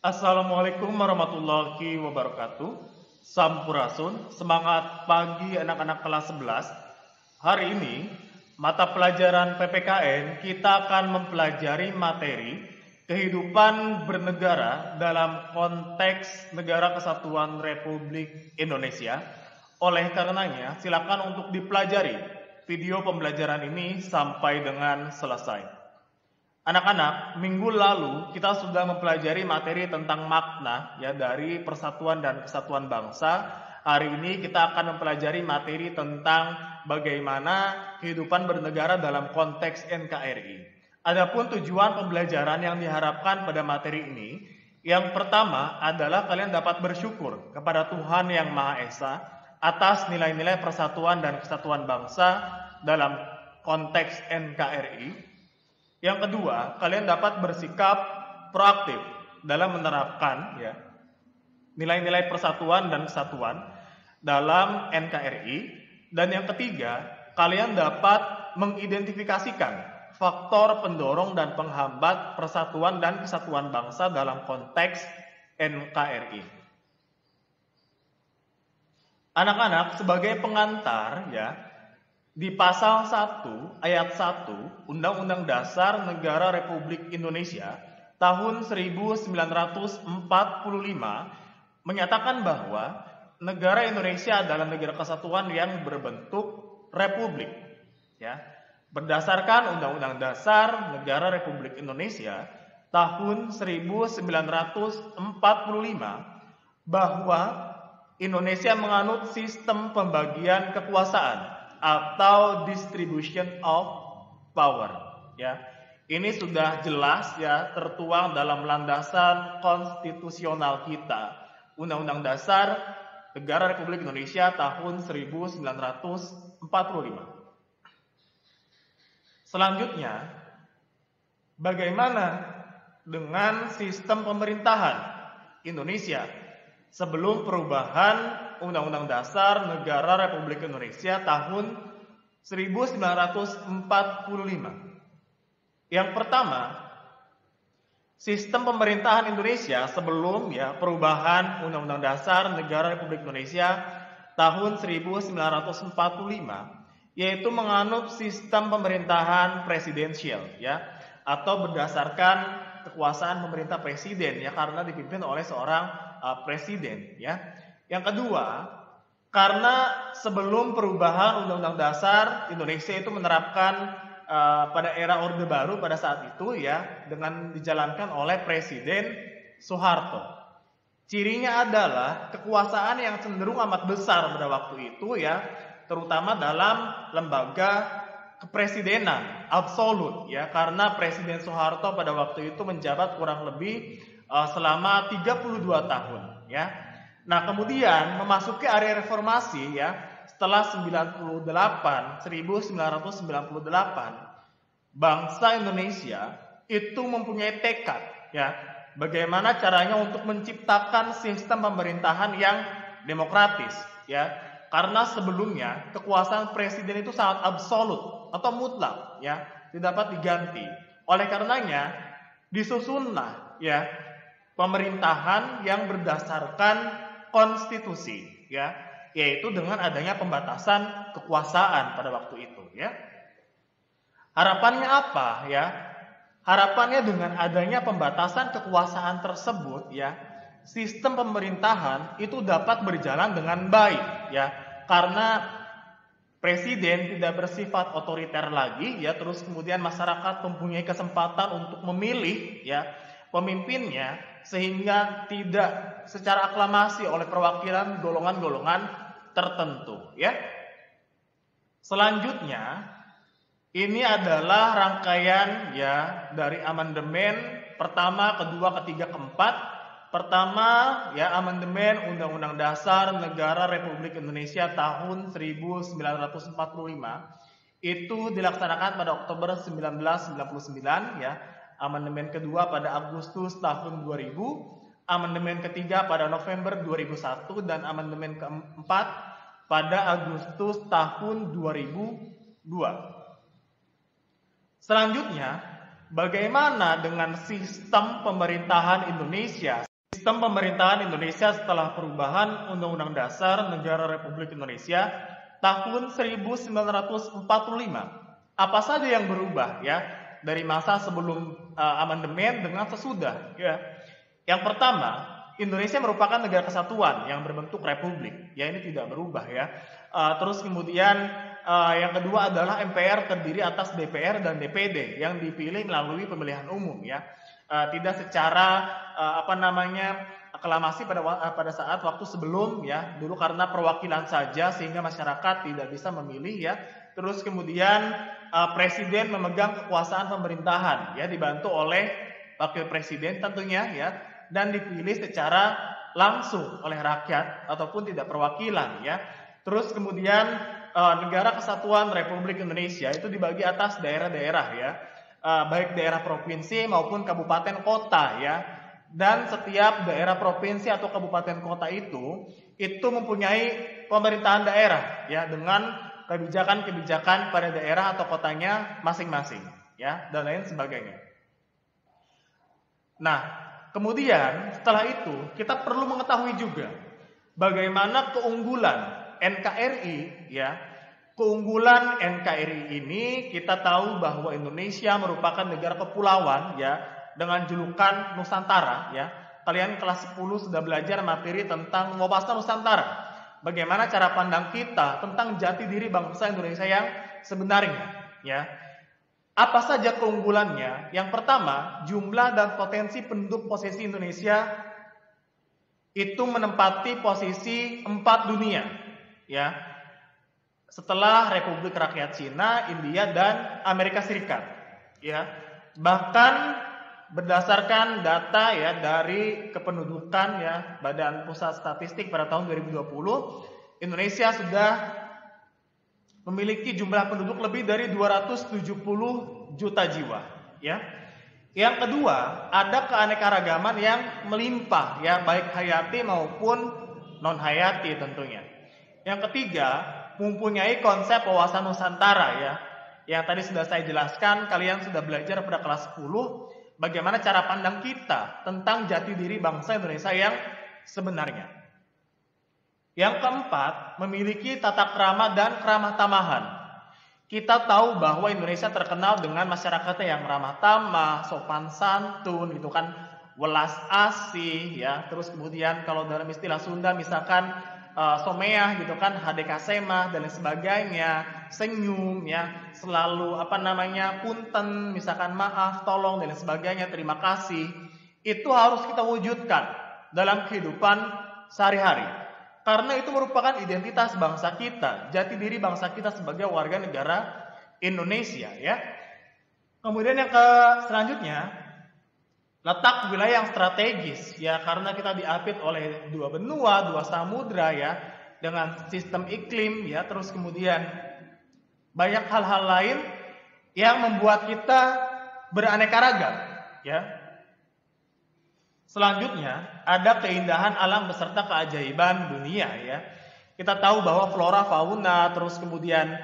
Assalamualaikum warahmatullahi wabarakatuh. Sampurasun, semangat pagi anak-anak kelas 11. Hari ini, mata pelajaran PPKN kita akan mempelajari materi kehidupan bernegara dalam konteks Negara Kesatuan Republik Indonesia. Oleh karenanya, silakan untuk dipelajari video pembelajaran ini sampai dengan selesai. Anak-anak, minggu lalu kita sudah mempelajari materi tentang makna ya dari persatuan dan kesatuan bangsa. Hari ini kita akan mempelajari materi tentang bagaimana kehidupan bernegara dalam konteks NKRI. Adapun tujuan pembelajaran yang diharapkan pada materi ini, yang pertama adalah kalian dapat bersyukur kepada Tuhan Yang Maha Esa atas nilai-nilai persatuan dan kesatuan bangsa dalam konteks NKRI. Yang kedua, kalian dapat bersikap proaktif dalam menerapkan nilai-nilai persatuan dan kesatuan dalam NKRI. Dan yang ketiga, kalian dapat mengidentifikasikan faktor pendorong dan penghambat persatuan dan kesatuan bangsa dalam konteks NKRI. Anak-anak, sebagai pengantar di pasal 1 ayat 1 Undang-Undang Dasar Negara Republik Indonesia tahun 1945 menyatakan bahwa negara Indonesia adalah negara kesatuan yang berbentuk republik. Berdasarkan Undang-Undang Dasar Negara Republik Indonesia tahun 1945 bahwa Indonesia menganut sistem pembagian kekuasaan atau distribution of power. Ini sudah jelas tertuang dalam landasan konstitusional kita, Undang-Undang Dasar Negara Republik Indonesia tahun 1945. Selanjutnya, bagaimana dengan sistem pemerintahan Indonesia sebelum perubahan Undang-Undang Dasar Negara Republik Indonesia tahun 1945. Yang pertama, sistem pemerintahan Indonesia sebelum perubahan Undang-Undang Dasar Negara Republik Indonesia tahun 1945 yaitu menganut sistem pemerintahan presidensial atau berdasarkan kekuasaan pemerintah presiden karena dipimpin oleh seorang presiden. Yang kedua, karena sebelum perubahan Undang-Undang Dasar Indonesia itu menerapkan pada era Orde Baru pada saat itu dengan dijalankan oleh Presiden Soeharto. Cirinya adalah kekuasaan yang cenderung amat besar pada waktu itu terutama dalam lembaga kepresidenan absolut karena Presiden Soeharto pada waktu itu menjabat kurang lebih selama 32 tahun Nah, kemudian memasuki area reformasi setelah 1998, bangsa Indonesia itu mempunyai tekad bagaimana caranya untuk menciptakan sistem pemerintahan yang demokratis karena sebelumnya kekuasaan presiden itu sangat absolut atau mutlak tidak dapat diganti. Oleh karenanya disusunlah pemerintahan yang berdasarkan konstitusi yaitu dengan adanya pembatasan kekuasaan pada waktu itu Harapannya apa Harapannya dengan adanya pembatasan kekuasaan tersebut sistem pemerintahan itu dapat berjalan dengan baik karena presiden tidak bersifat otoriter lagi terus kemudian masyarakat mempunyai kesempatan untuk memilih pemimpinnya sehingga tidak secara aklamasi oleh perwakilan golongan-golongan tertentu Selanjutnya, ini adalah rangkaian dari amandemen pertama, kedua, ketiga, keempat. Pertama amandemen Undang-Undang Dasar Negara Republik Indonesia tahun 1945 itu dilaksanakan pada Oktober 1999 Amandemen kedua pada Agustus tahun 2000, amandemen ketiga pada November 2001 dan amandemen keempat pada Agustus tahun 2002. Selanjutnya, bagaimana dengan sistem pemerintahan Indonesia Sistem pemerintahan Indonesia setelah perubahan Undang-Undang Dasar Negara Republik Indonesia tahun 1945. Apa saja yang berubah ya dari masa sebelum amandemen dengan sesudah ya. Yang pertama, Indonesia merupakan negara kesatuan yang berbentuk republik. Ya, ini tidak berubah ya. Terus kemudian yang kedua adalah MPR terdiri atas DPR dan DPD yang dipilih melalui pemilihan umum ya. Tidak secara aklamasi pada saat waktu sebelum ya, dulu karena perwakilan saja sehingga masyarakat tidak bisa memilih ya. Terus kemudian presiden memegang kekuasaan pemerintahan ya, dibantu oleh wakil presiden tentunya ya, dan dipilih secara langsung oleh rakyat ataupun tidak perwakilan ya. Terus kemudian negara kesatuan Republik Indonesia itu dibagi atas daerah-daerah ya. Baik daerah provinsi maupun kabupaten kota ya. Dan setiap daerah provinsi atau kabupaten kota itu mempunyai pemerintahan daerah ya, dengan kebijakan-kebijakan pada daerah atau kotanya masing-masing ya, dan lain sebagainya. Nah, kemudian setelah itu kita perlu mengetahui juga bagaimana keunggulan NKRI ya. Keunggulan NKRI ini kita tahu bahwa Indonesia merupakan negara kepulauan ya, dengan julukan Nusantara ya. Kalian kelas 10 sudah belajar materi tentang wawasan Nusantara. Bagaimana cara pandang kita tentang jati diri bangsa Indonesia yang sebenarnya ya. Apa saja keunggulannya? Yang pertama, jumlah dan potensi penduduk posisi Indonesia itu menempati posisi 4 dunia ya. Setelah Republik Rakyat Cina, India, dan Amerika Serikat ya. Bahkan berdasarkan data ya dari kependudukan ya Badan Pusat Statistik pada tahun 2020, Indonesia sudah memiliki jumlah penduduk lebih dari 270 juta jiwa ya. Yang kedua, ada keanekaragaman yang melimpah ya, baik hayati maupun non hayati tentunya. Yang ketiga, mempunyai konsep wawasan Nusantara ya. Yang tadi sudah saya jelaskan, kalian sudah belajar pada kelas 10 bagaimana cara pandang kita tentang jati diri bangsa Indonesia yang sebenarnya. Yang keempat, memiliki tata krama dan keramah tamahan. Kita tahu bahwa Indonesia terkenal dengan masyarakatnya yang ramah tamah, sopan santun gitu kan, welas asih ya. Terus kemudian kalau dalam istilah Sunda misalkan someah gitu kan, hadekasema dan lain sebagainya, senyum ya, selalu punten, misalkan maaf, tolong dan lain sebagainya, terima kasih. Itu harus kita wujudkan dalam kehidupan sehari-hari. Karena itu merupakan identitas bangsa kita, jati diri bangsa kita sebagai warga negara Indonesia ya. Kemudian yang selanjutnya, letak wilayah yang strategis ya, karena kita diapit oleh 2 benua, 2 samudra ya, dengan sistem iklim ya, terus kemudian banyak hal-hal lain yang membuat kita beraneka ragam ya. Selanjutnya ada keindahan alam beserta keajaiban dunia ya. Kita tahu bahwa flora fauna, terus kemudian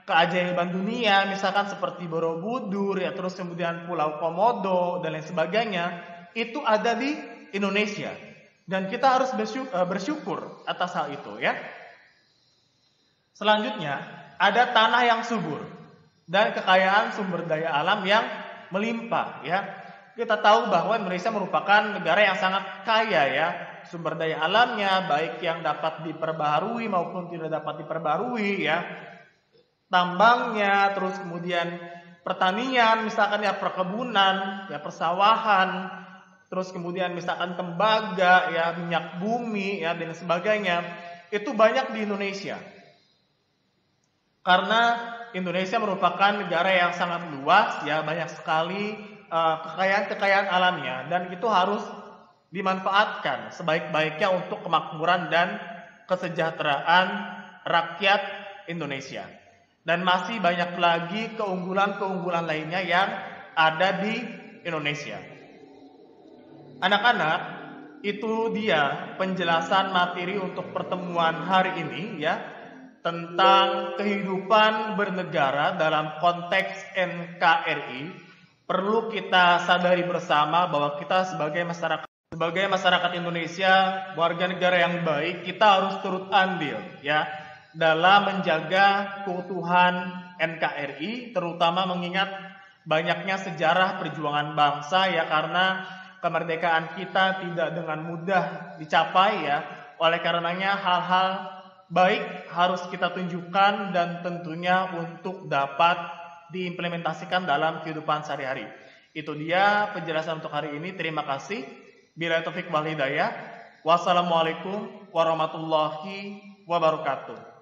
keajaiban dunia misalkan seperti Borobudur ya, terus kemudian Pulau Komodo dan lain sebagainya, itu ada di Indonesia dan kita harus bersyukur atas hal itu ya. Selanjutnya ada tanah yang subur dan kekayaan sumber daya alam yang melimpah ya. Kita tahu bahwa Indonesia merupakan negara yang sangat kaya ya, sumber daya alamnya baik yang dapat diperbaharui maupun tidak dapat diperbaharui ya. Tambangnya, terus kemudian pertanian, misalkan ya perkebunan, ya persawahan, terus kemudian misalkan tembaga, ya minyak bumi, ya dan sebagainya, itu banyak di Indonesia. Karena Indonesia merupakan negara yang sangat luas, ya banyak sekali kekayaan-kekayaan alamnya, dan itu harus dimanfaatkan sebaik-baiknya untuk kemakmuran dan kesejahteraan rakyat Indonesia. Dan masih banyak lagi keunggulan-keunggulan lainnya yang ada di Indonesia. Anak-anak, itu dia penjelasan materi untuk pertemuan hari ini ya, tentang kehidupan bernegara dalam konteks NKRI. perlu kita sadari bersama bahwa kita sebagai masyarakat Indonesia, warga negara yang baik, kita harus turut andil ya dalam menjaga keutuhan NKRI, terutama mengingat banyaknya sejarah perjuangan bangsa ya, karena kemerdekaan kita tidak dengan mudah dicapai ya. Oleh karenanya hal-hal baik harus kita tunjukkan dan tentunya untuk dapat diimplementasikan dalam kehidupan sehari-hari. Itu dia penjelasan untuk hari ini. Terima kasih. Billahi taufik wal hidayah. Wassalamualaikum warahmatullahi wabarakatuh.